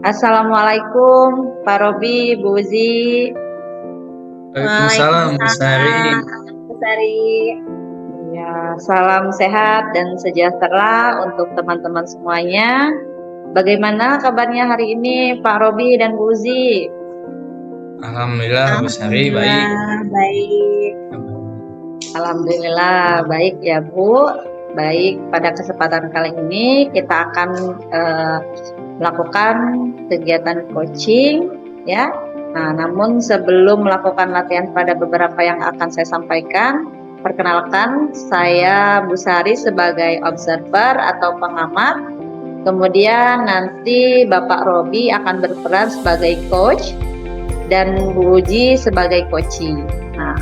Assalamualaikum Pak Robi, Bu Uzi. Waalaikumsalam, Bu Sari. Waalaikumsalam, Bu Sari. Ya, salam sehat dan sejahtera untuk teman-teman semuanya. Bagaimana kabarnya hari ini Pak Robi dan Bu Uzi? Alhamdulillah, Bu Sari baik. Baik. Alhamdulillah baik ya Bu. Baik, pada kesempatan kali ini kita akan melakukan kegiatan coaching ya. Nah, namun sebelum melakukan latihan pada beberapa yang akan saya sampaikan, perkenalkan saya Bu Sari sebagai observer atau pengamat. Kemudian nanti Bapak Robi akan berperan sebagai coach dan Bu Uji sebagai coaching. Nah,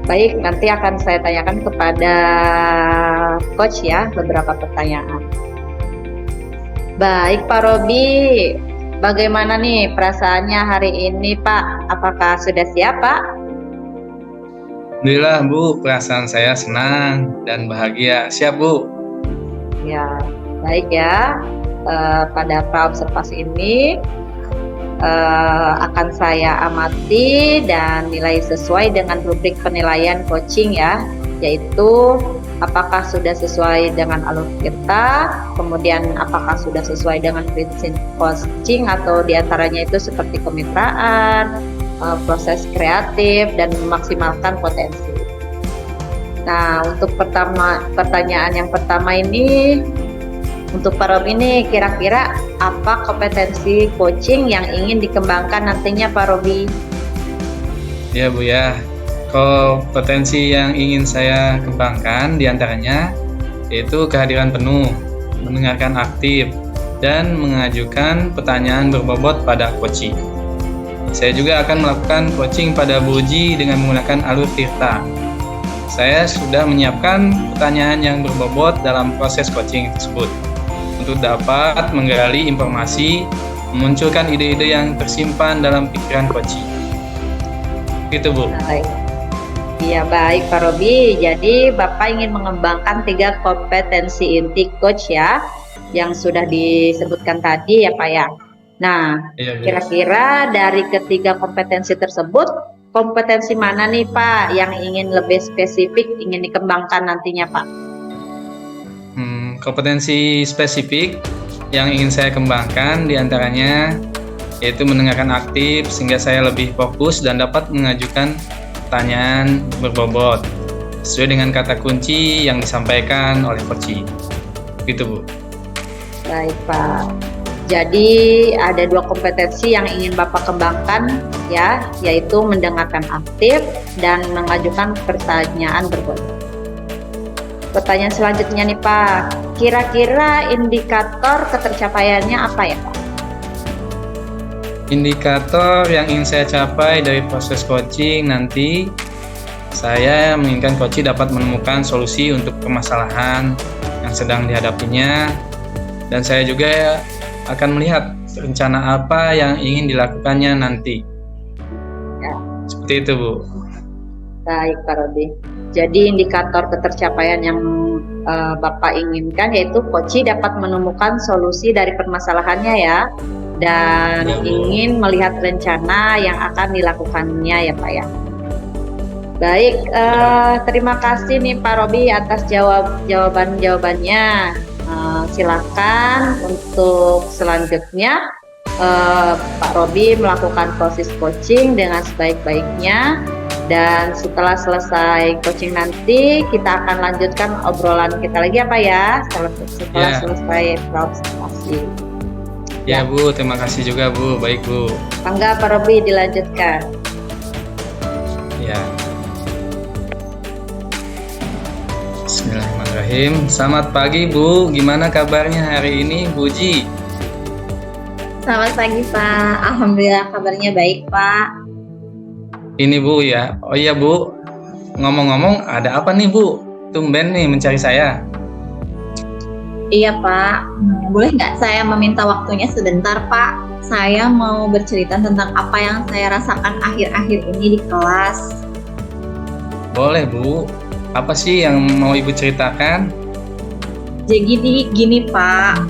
baik, nanti akan saya tanyakan kepada coach ya beberapa pertanyaan. Baik Pak Robi, bagaimana nih perasaannya hari ini Pak? Apakah sudah siap Pak? Alhamdulillah Bu, perasaan saya senang dan bahagia. Siap Bu? Ya, baik ya. Pada pra-observasi ini akan saya amati dan nilai sesuai dengan rubrik penilaian coaching ya, yaitu apakah sudah sesuai dengan alur kita, kemudian apakah sudah sesuai dengan prinsip coaching atau diantaranya itu seperti kemitraan, proses kreatif, dan memaksimalkan potensi. Nah, untuk pertanyaan yang pertama ini, untuk Pak Robi ini kira-kira apa kompetensi coaching yang ingin dikembangkan nantinya Pak Robi? Ya Bu ya, kompetensi yang ingin saya kembangkan diantaranya yaitu kehadiran penuh, mendengarkan aktif, dan mengajukan pertanyaan berbobot pada coaching. Saya juga akan melakukan coaching pada Bu Uji dengan menggunakan alur Tirta. Saya sudah menyiapkan pertanyaan yang berbobot dalam proses coaching tersebut untuk dapat menggali informasi, memunculkan ide-ide yang tersimpan dalam pikiran coaching. Gitu Bu. Baik. Iya baik Pak Robi, jadi Bapak ingin mengembangkan 3 kompetensi inti coach ya, yang sudah disebutkan tadi ya Pak ya. Nah, kira-kira dari ketiga kompetensi tersebut, kompetensi mana nih Pak yang ingin lebih spesifik, ingin dikembangkan nantinya Pak? Kompetensi spesifik yang ingin saya kembangkan diantaranya yaitu mendengarkan aktif sehingga saya lebih fokus dan dapat mengajukan pertanyaan berbobot sesuai dengan kata kunci yang disampaikan oleh coach. Gitu Bu. Baik Pak. Jadi ada 2 kompetensi yang ingin Bapak kembangkan ya, yaitu mendengarkan aktif dan mengajukan pertanyaan berbobot. Pertanyaan selanjutnya nih Pak, kira-kira indikator ketercapaiannya apa ya Pak? Indikator yang ingin saya capai dari proses coaching nanti, saya menginginkan coach dapat menemukan solusi untuk permasalahan yang sedang dihadapinya, dan saya juga akan melihat rencana apa yang ingin dilakukannya nanti. Ya. Seperti itu Bu. Baik Pak Robi. Jadi indikator ketercapaian yang Bapak inginkan yaitu coach dapat menemukan solusi dari permasalahannya ya, dan ingin melihat rencana yang akan dilakukannya ya Pak ya. Baik, terima kasih nih Pak Robi atas jawabannya. Silakan untuk selanjutnya Pak Robi melakukan proses coaching dengan sebaik-baiknya. Dan setelah selesai coaching nanti kita akan lanjutkan obrolan kita lagi apa ya setelah selesai observasi. Ya Bu, terima kasih juga Bu, baik Bu. Bangga Pak Robi dilanjutkan. Ya. Bismillahirrahmanirrahim. Selamat pagi Bu, gimana kabarnya hari ini Bu Uji? Selamat pagi Pak, alhamdulillah kabarnya baik Pak. Ini Bu ya, oh iya Bu, ngomong-ngomong ada apa nih Bu? Tumben nih mencari saya. Iya Pak, boleh nggak saya meminta waktunya sebentar Pak? Saya mau bercerita tentang apa yang saya rasakan akhir-akhir ini di kelas. Boleh Bu, apa sih yang mau Ibu ceritakan? Jadi gini Pak,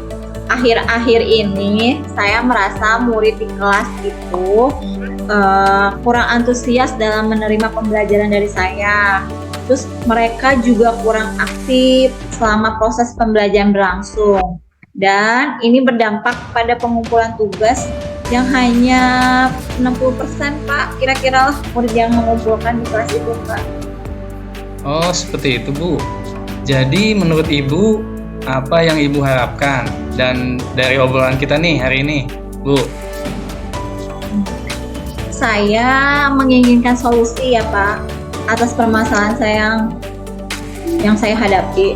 akhir-akhir ini saya merasa murid di kelas itu kurang antusias dalam menerima pembelajaran dari saya. Terus mereka juga kurang aktif selama proses pembelajaran berlangsung. Dan ini berdampak pada pengumpulan tugas yang hanya 60% Pak. Kira-kira murid yang mengumpulkan di kelas itu Pak. Oh, seperti itu, Bu. Jadi menurut Ibu, apa yang Ibu harapkan dan dari obrolan kita nih hari ini, Bu? Saya menginginkan solusi ya Pak atas permasalahan saya yang saya hadapi.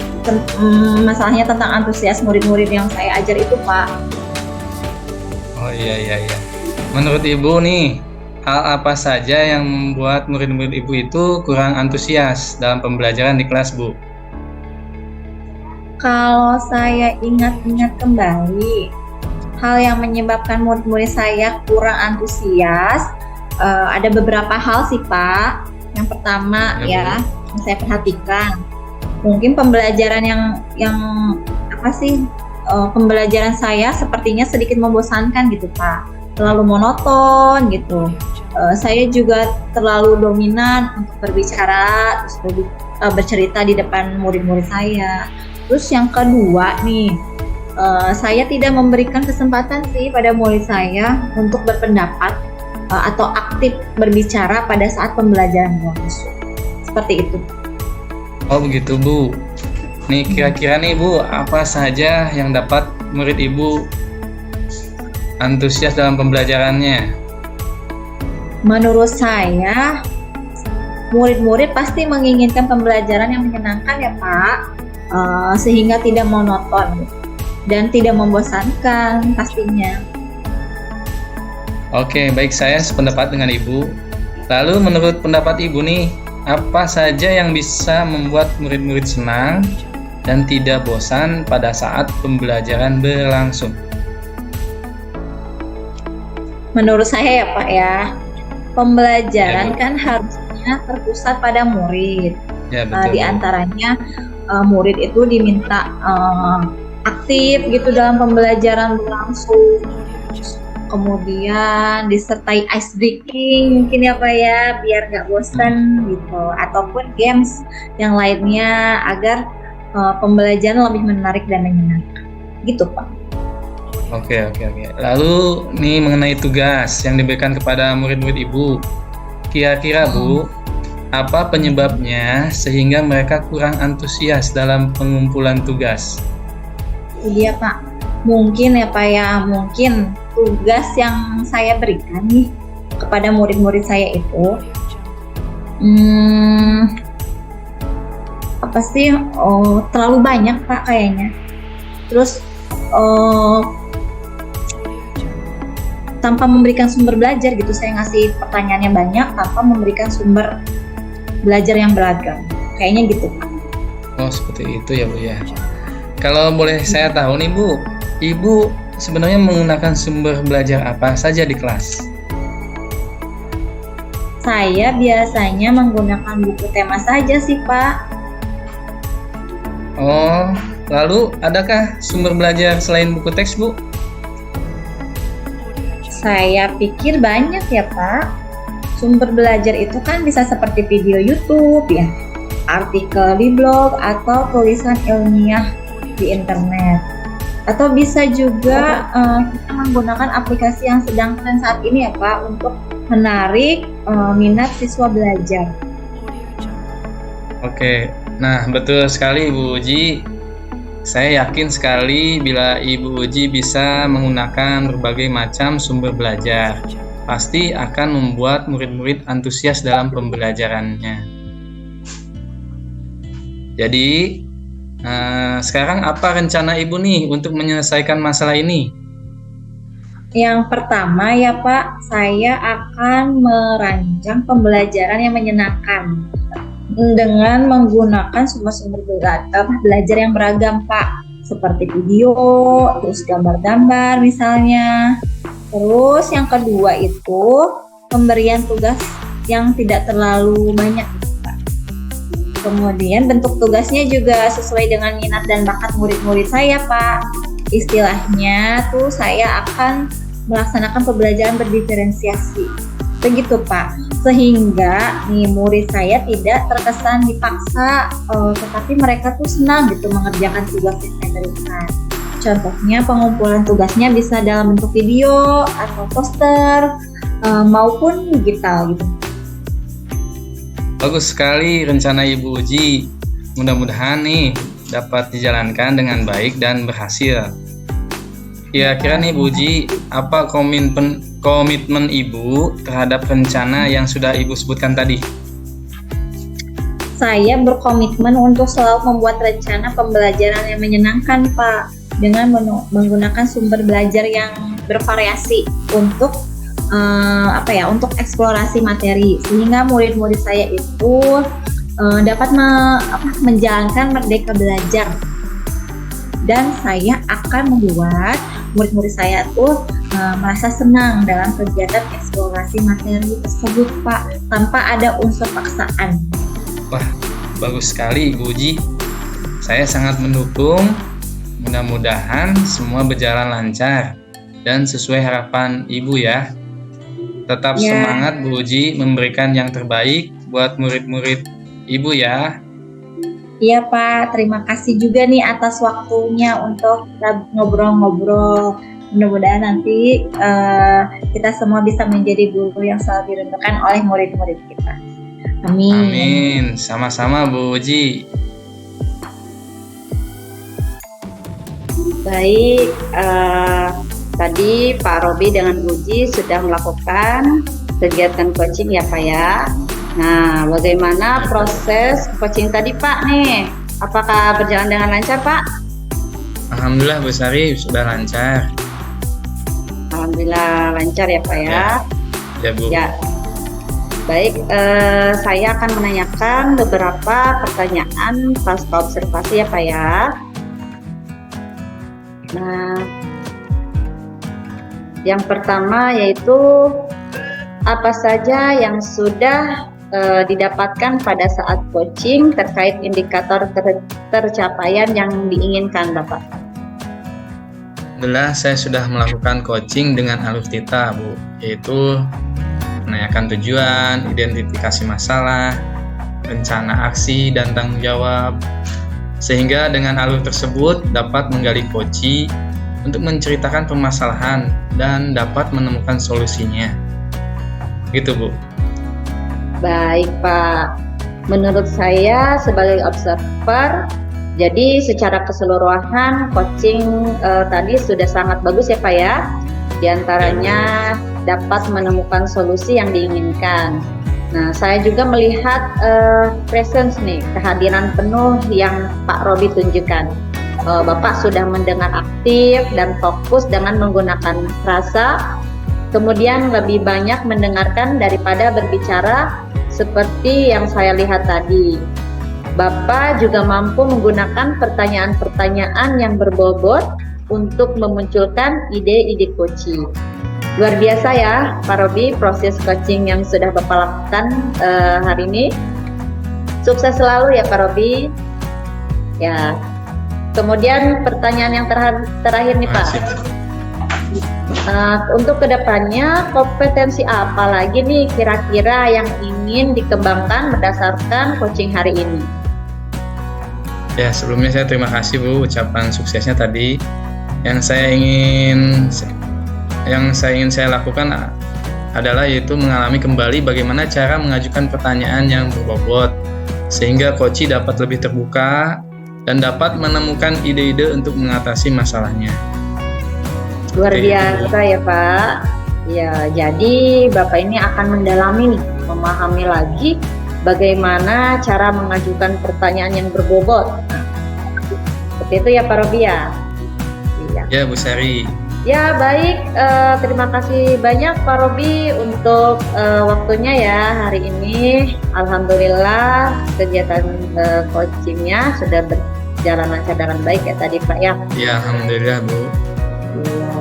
Masalahnya tentang antusias murid-murid yang saya ajar itu Pak. Oh iya. Menurut Ibu nih, hal apa saja yang membuat murid-murid Ibu itu kurang antusias dalam pembelajaran di kelas, Bu? Kalau saya ingat-ingat kembali, hal yang menyebabkan murid-murid saya kurang antusias, ada beberapa hal sih Pak. Yang pertama Ya, yang saya perhatikan, mungkin pembelajaran yang pembelajaran saya sepertinya sedikit membosankan gitu Pak, terlalu monoton gitu. Saya juga terlalu dominan untuk berbicara, terus bercerita di depan murid-murid saya. Terus yang kedua nih, saya tidak memberikan kesempatan sih pada murid saya untuk berpendapat atau aktif berbicara pada saat pembelajaran berlangsung. Seperti itu. Oh begitu, Bu. Nih kira-kira nih, Bu, apa saja yang dapat murid Ibu antusias dalam pembelajarannya? Menurut saya, murid-murid pasti menginginkan pembelajaran yang menyenangkan ya Pak, sehingga tidak monoton dan tidak membosankan pastinya. Oke, baik, saya sependapat dengan Ibu. Lalu menurut pendapat Ibu nih, apa saja yang bisa membuat murid-murid senang dan tidak bosan pada saat pembelajaran berlangsung? Menurut saya ya Pak ya, pembelajaran kan harusnya terpusat pada murid. Ya, betul. Di antaranya murid itu diminta aktif gitu dalam pembelajaran berlangsung. Kemudian disertai ice breaking mungkin ya Pak ya, biar nggak bosan gitu, ataupun games yang lainnya agar pembelajaran lebih menarik dan menyenangkan gitu Pak. Oke. Lalu nih mengenai tugas yang diberikan kepada murid-murid Ibu, kira-kira Bu, apa penyebabnya sehingga mereka kurang antusias dalam pengumpulan tugas? Iya Pak, mungkin ya Pak ya, mungkin tugas yang saya berikan nih kepada murid-murid saya itu terlalu banyak Pak kayaknya. Terus tanpa memberikan sumber belajar gitu, saya ngasih pertanyaannya banyak tanpa memberikan sumber belajar yang beragam, kayaknya gitu Pak. Oh seperti itu ya Bu ya. Kalau boleh saya tahu nih Bu, Ibu sebenarnya menggunakan sumber belajar apa saja di kelas? Saya biasanya menggunakan buku tema saja sih Pak. Oh, lalu adakah sumber belajar selain buku teks, Bu? Saya pikir banyak ya Pak. Sumber belajar itu kan bisa seperti video YouTube ya, artikel di blog, atau tulisan ilmiah di internet. Atau bisa juga kita menggunakan aplikasi yang sedang tren saat ini ya Pak, untuk menarik minat siswa belajar. Oke, nah betul sekali Ibu Uji. Saya yakin sekali bila Ibu Uji bisa menggunakan berbagai macam sumber belajar, pasti akan membuat murid-murid antusias dalam pembelajarannya. Jadi, sekarang apa rencana Ibu nih untuk menyelesaikan masalah ini? Yang pertama ya Pak, saya akan merancang pembelajaran yang menyenangkan dengan menggunakan sumber-sumber belajar yang beragam Pak, seperti video, terus gambar-gambar misalnya. Terus yang kedua itu pemberian tugas yang tidak terlalu banyak Pak. Kemudian bentuk tugasnya juga sesuai dengan minat dan bakat murid-murid saya Pak. Istilahnya tuh saya akan melaksanakan pembelajaran berdiferensiasi. Begitu Pak. Sehingga nih murid saya tidak terkesan dipaksa, tetapi mereka tuh senang gitu mengerjakan tugas yang saya berikan. Contohnya pengumpulan tugasnya bisa dalam bentuk video atau poster maupun digital gitu. Bagus sekali rencana Ibu Uji. Mudah-mudahan nih dapat dijalankan dengan baik dan berhasil. Kira-kira nih Bu Uji, apa komitmen Ibu terhadap rencana yang sudah Ibu sebutkan tadi? Saya berkomitmen untuk selalu membuat rencana pembelajaran yang menyenangkan Pak, dengan menggunakan sumber belajar yang bervariasi untuk untuk eksplorasi materi, sehingga murid-murid saya itu dapat menjalankan merdeka belajar. Dan saya akan membuat murid-murid saya tuh merasa senang dalam kegiatan eksplorasi materi tersebut Pak, tanpa ada unsur paksaan. Wah, bagus sekali Ibu Uji. Saya sangat mendukung. Mudah-mudahan semua berjalan lancar dan sesuai harapan Ibu ya. Tetap semangat Bu Uji memberikan yang terbaik buat murid-murid Ibu ya. Iya Pak, terima kasih juga nih atas waktunya untuk ngobrol-ngobrol. Mudah-mudahan nanti kita semua bisa menjadi guru yang selalu dirindukan oleh murid-murid kita. Amin. Amin, sama-sama Bu Uji. Baik, tadi Pak Robi dengan Uji sudah melakukan kegiatan coaching ya Pak ya. Nah, bagaimana proses coaching tadi Pak nih? Apakah berjalan dengan lancar Pak? Alhamdulillah Bu Sari sudah lancar. Alhamdulillah lancar ya Pak ya. Ya Bu. Ya. Baik, saya akan menanyakan beberapa pertanyaan pasca observasi ya Pak ya. Nah, yang pertama yaitu apa saja yang sudah didapatkan pada saat coaching terkait indikator tercapaian yang diinginkan Bapak? Alhamdulillah saya sudah melakukan coaching dengan Aluftita Bu, yaitu menanyakan tujuan, identifikasi masalah, rencana aksi, dan tanggung jawab. Sehingga dengan alur tersebut dapat menggali koci untuk menceritakan permasalahan dan dapat menemukan solusinya. Gitu Bu. Baik Pak, menurut saya sebagai observer, jadi secara keseluruhan coaching tadi sudah sangat bagus ya Pak ya. Di antaranya dapat menemukan solusi yang diinginkan. Nah, saya juga melihat presence nih, kehadiran penuh yang Pak Robi tunjukkan. Bapak sudah mendengar aktif dan fokus dengan menggunakan rasa, kemudian lebih banyak mendengarkan daripada berbicara seperti yang saya lihat tadi. Bapak juga mampu menggunakan pertanyaan-pertanyaan yang berbobot untuk memunculkan ide-ide coaching. Luar biasa ya Pak Robi, proses coaching yang sudah Bapak lakukan hari ini. Sukses selalu ya Pak Robi. Ya. Kemudian pertanyaan yang terakhir nih Pak. Untuk kedepannya kompetensi apa lagi nih kira-kira yang ingin dikembangkan berdasarkan coaching hari ini? Ya, sebelumnya saya terima kasih Bu ucapan suksesnya tadi. Yang saya ingin saya lakukan adalah yaitu mengalami kembali bagaimana cara mengajukan pertanyaan yang berbobot sehingga coach dapat lebih terbuka dan dapat menemukan ide-ide untuk mengatasi masalahnya. Luar biasa ya Pak. Ya, jadi Bapak ini akan mendalami nih, memahami lagi bagaimana cara mengajukan pertanyaan yang berbobot. Seperti itu ya Pak Robi ya. Iya. Ya Bu Sari. Ya baik, terima kasih banyak Pak Robi untuk waktunya ya hari ini. Alhamdulillah kegiatan coachingnya sudah berjalan lancar dengan baik ya tadi Pak ya. Ya Alhamdulillah Bu. Ya.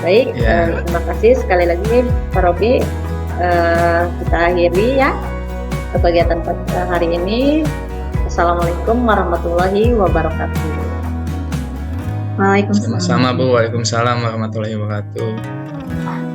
Baik, terima kasih sekali lagi Pak Robi. Kita akhiri ya kegiatan hari ini. Assalamualaikum warahmatullahi wabarakatuh. Waalaikumsalam. Sama-sama Bu, waalaikumsalam warahmatullahi wabarakatuh.